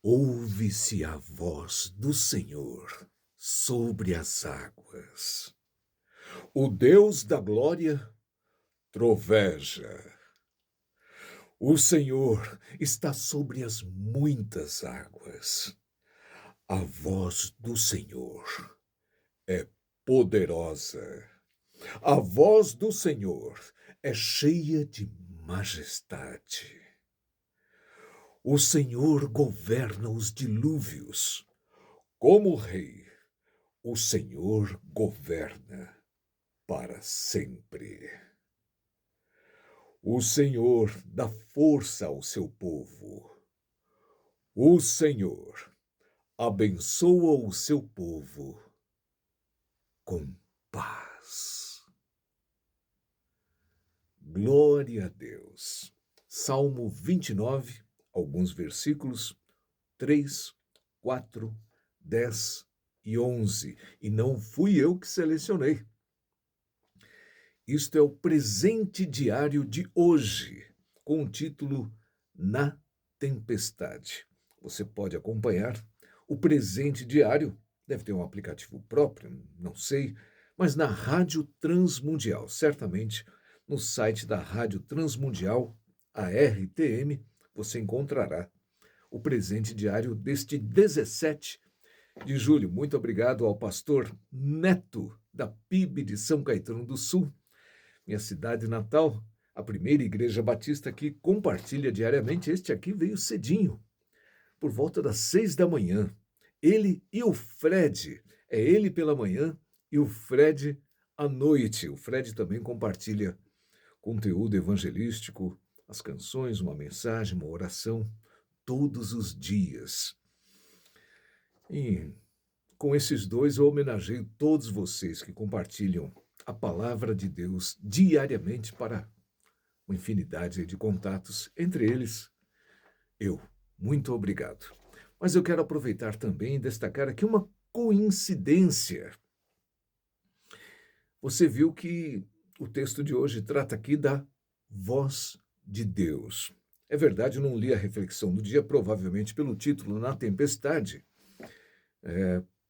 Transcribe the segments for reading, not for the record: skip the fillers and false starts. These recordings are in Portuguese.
Ouve-se a voz do Senhor sobre as águas. O Deus da glória troveja. O Senhor está sobre as muitas águas. A voz do Senhor é poderosa. A voz do Senhor é cheia de majestade. O Senhor governa os dilúvios. Como rei, o Senhor governa para sempre. O Senhor dá força ao seu povo. O Senhor abençoa o seu povo com paz. Glória a Deus. Salmo 29, alguns versículos 3, 4, 10 e 11. E não fui eu que selecionei. Isto é o presente diário de hoje, com o título Na Tempestade. Você pode acompanhar o presente diário, deve ter um aplicativo próprio, não sei, mas na Rádio Transmundial, certamente no site da Rádio Transmundial, a RTM, você encontrará o presente diário deste 17 de julho. Muito obrigado ao pastor Neto, da PIB de São Caetano do Sul, minha cidade natal, a primeira igreja batista que compartilha diariamente. Este aqui veio cedinho, por volta das 6 da manhã. Ele e o Fred, é ele pela manhã e o Fred à noite. O Fred também compartilha conteúdo evangelístico, as canções, uma mensagem, uma oração, todos os dias. E com esses dois eu homenageio todos vocês que compartilham a palavra de Deus diariamente para uma infinidade de contatos, entre eles eu. Muito obrigado. Mas eu quero aproveitar também e destacar aqui uma coincidência. Você viu que o texto de hoje trata aqui da voz de Deus. É verdade, eu não li a reflexão do dia, provavelmente pelo título Na Tempestade.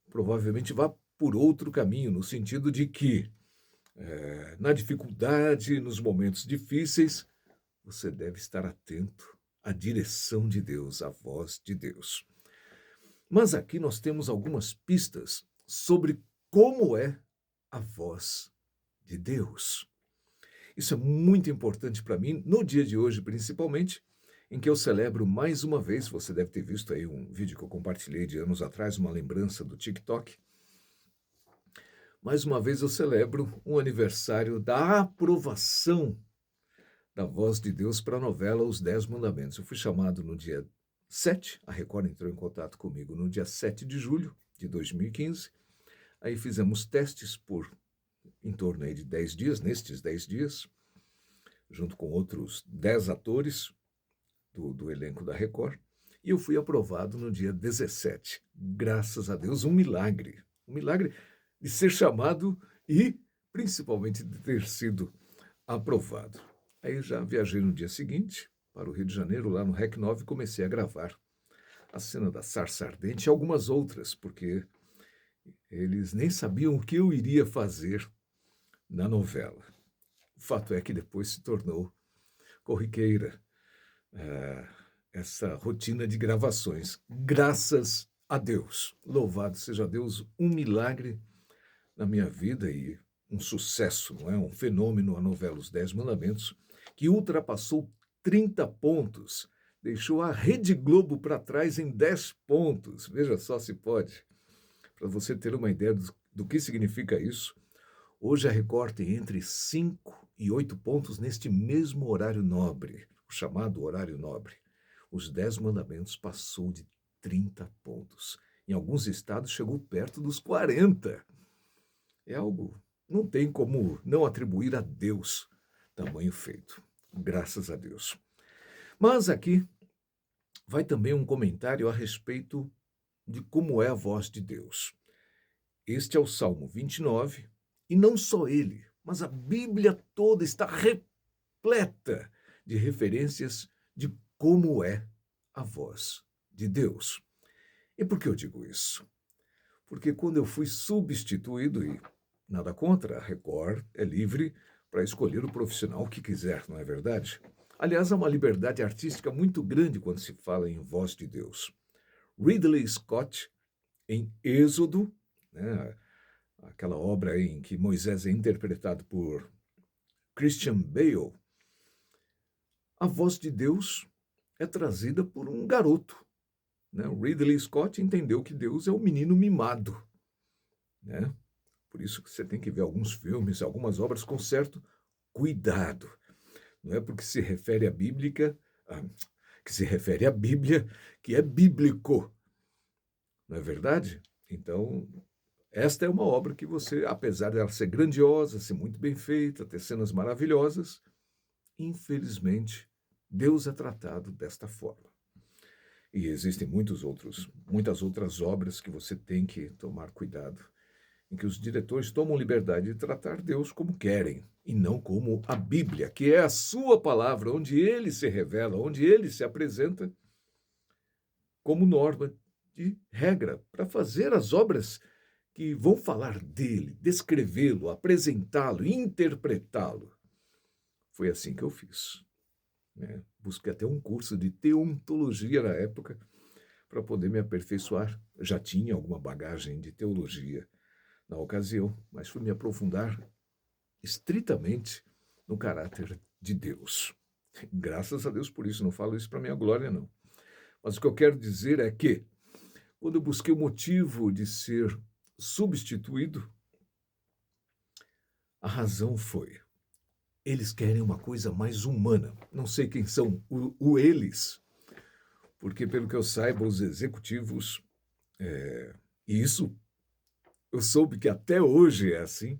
Provavelmente vá por outro caminho, no sentido de que, na dificuldade, nos momentos difíceis, você deve estar atento à direção de Deus, à voz de Deus. Mas aqui nós temos algumas pistas sobre como é a voz de Deus. Isso é muito importante para mim, no dia de hoje principalmente, em que eu celebro mais uma vez, você deve ter visto aí um vídeo que eu compartilhei de anos atrás, uma lembrança do TikTok. Mais uma vez eu celebro um aniversário da aprovação da voz de Deus para a novela Os 10 Mandamentos. Eu fui chamado no dia 7, a Record entrou em contato comigo no dia 7 de julho de 2015. Aí fizemos testes por em torno aí de 10 dias, nestes 10 dias, junto com outros 10 atores do elenco da Record, e eu fui aprovado no dia 17. Graças a Deus, um milagre de ser chamado e principalmente de ter sido aprovado. Aí já viajei no dia seguinte para o Rio de Janeiro, lá no REC 9, e comecei a gravar a cena da sarça ardente e algumas outras, porque eles nem sabiam o que eu iria fazer na novela. O fato é que depois se tornou corriqueira essa rotina de gravações. Graças a Deus. Louvado seja Deus, um milagre na minha vida e um sucesso, não é? Um fenômeno, a novela Os 10 Mandamentos, que ultrapassou 30 pontos, deixou a Rede Globo para trás em 10 pontos. Veja só se pode. Para você ter uma ideia do que significa isso, hoje a Record tem entre 5 e 8 pontos neste mesmo horário nobre, o chamado horário nobre. Os 10 Mandamentos passou de 30 pontos. Em alguns estados chegou perto dos 40. É algo, não tem como não atribuir a Deus tamanho feito. Graças a Deus. Mas aqui vai também um comentário a respeito de como é a voz de Deus. Este é o Salmo 29, e não só ele, mas a Bíblia toda está repleta de referências de como é a voz de Deus. E por que eu digo isso? Porque quando eu fui substituído, e nada contra, a Record é livre para escolher o profissional que quiser, não é verdade? Aliás, há uma liberdade artística muito grande quando se fala em voz de Deus. Ridley Scott, em Êxodo, né, aquela obra em que Moisés é interpretado por Christian Bale, a voz de Deus é trazida por um garoto. Né? O Ridley Scott entendeu que Deus é um menino mimado. Né? Por isso que você tem que ver alguns filmes, algumas obras com certo cuidado. Não é porque se refere à Bíblia, que se refere à Bíblia, que é bíblico. Não é verdade? Então, esta é uma obra que você, apesar dela ser grandiosa, ser muito bem feita, ter cenas maravilhosas, infelizmente, Deus é tratado desta forma. E existem muitas outras obras que você tem que tomar cuidado, em que os diretores tomam liberdade de tratar Deus como querem, e não como a Bíblia, que é a sua palavra, onde ele se revela, onde ele se apresenta como norma de regra para fazer as obras que vão falar dele, descrevê-lo, apresentá-lo, interpretá-lo. Foi assim que eu fiz. Né? Busquei até um curso de teontologia na época para poder me aperfeiçoar. Já tinha alguma bagagem de teologia na ocasião, mas fui me aprofundar estritamente no caráter de Deus. Graças a Deus por isso, não falo isso para minha glória, não. Mas o que eu quero dizer é que, quando eu busquei o motivo de ser substituído, a razão foi: eles querem uma coisa mais humana. Não sei quem são o eles, porque, pelo que eu saiba, os executivos, e isso eu soube que até hoje é assim,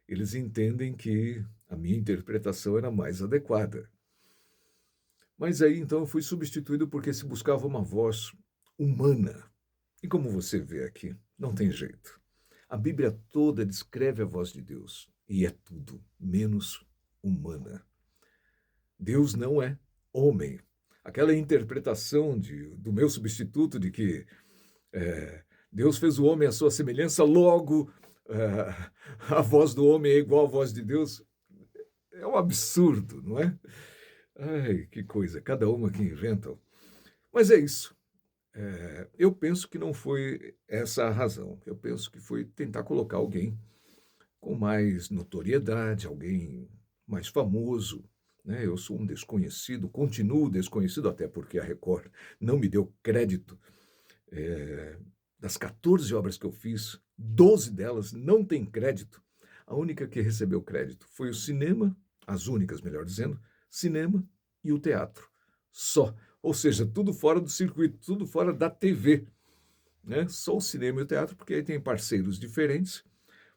eles entendem que a minha interpretação era mais adequada. Mas aí, então, eu fui substituído porque se buscava uma voz humana. E como você vê aqui, não tem jeito. A Bíblia toda descreve a voz de Deus e é tudo menos humana. Deus não é homem. Aquela interpretação do meu substituto de que Deus fez o homem à sua semelhança, logo a voz do homem é igual à voz de Deus, é um absurdo, não é? Ai, que coisa, cada uma que inventam. Mas é isso. Eu penso que não foi essa a razão. Eu penso que foi tentar colocar alguém com mais notoriedade, alguém mais famoso. Né? Eu sou um desconhecido, continuo desconhecido, até porque a Record não me deu crédito. Das 14 obras que eu fiz, 12 delas não têm crédito. A única que recebeu crédito foi o cinema, as únicas, melhor dizendo, cinema e o teatro. Só. Ou seja, tudo fora do circuito, tudo fora da TV. Né? Só o cinema e o teatro, porque aí tem parceiros diferentes.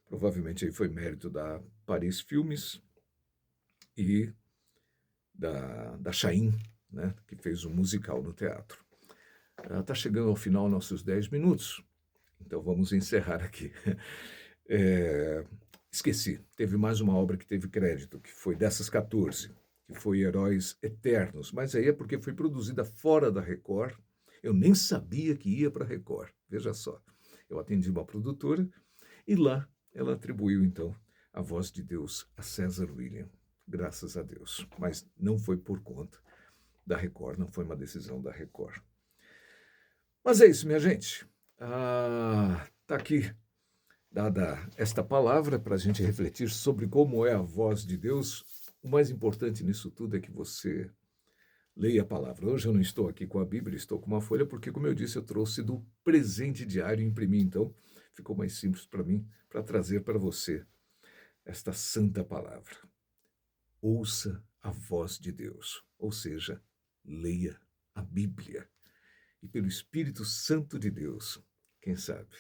Provavelmente aí foi mérito da Paris Filmes e da Chain, né? Que fez um musical no teatro. Está chegando ao final nossos 10 minutos, então vamos encerrar aqui. Esqueci, teve mais uma obra que teve crédito, que foi dessas 14, que foi Heróis Eternos, mas aí é porque foi produzida fora da Record. Eu nem sabia que ia para a Record, veja só. Eu atendi uma produtora e lá ela atribuiu, então, a voz de Deus a César William, graças a Deus. Mas não foi por conta da Record, não foi uma decisão da Record. Mas é isso, minha gente. Tá aqui dada esta palavra para a gente refletir sobre como é a voz de Deus. O mais importante nisso tudo é que você leia a palavra. Hoje eu não estou aqui com a Bíblia, estou com uma folha, porque, como eu disse, eu trouxe do presente diário e imprimi, então ficou mais simples para mim, para trazer para você esta santa palavra. Ouça a voz de Deus, ou seja, leia a Bíblia. E pelo Espírito Santo de Deus, quem sabe,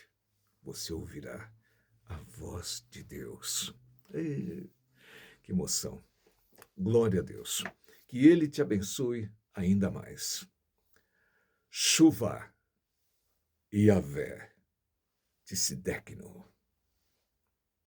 você ouvirá a voz de Deus. Que emoção. Glória a Deus. Que Ele te abençoe ainda mais. Chuva Yahvé Tissidekno.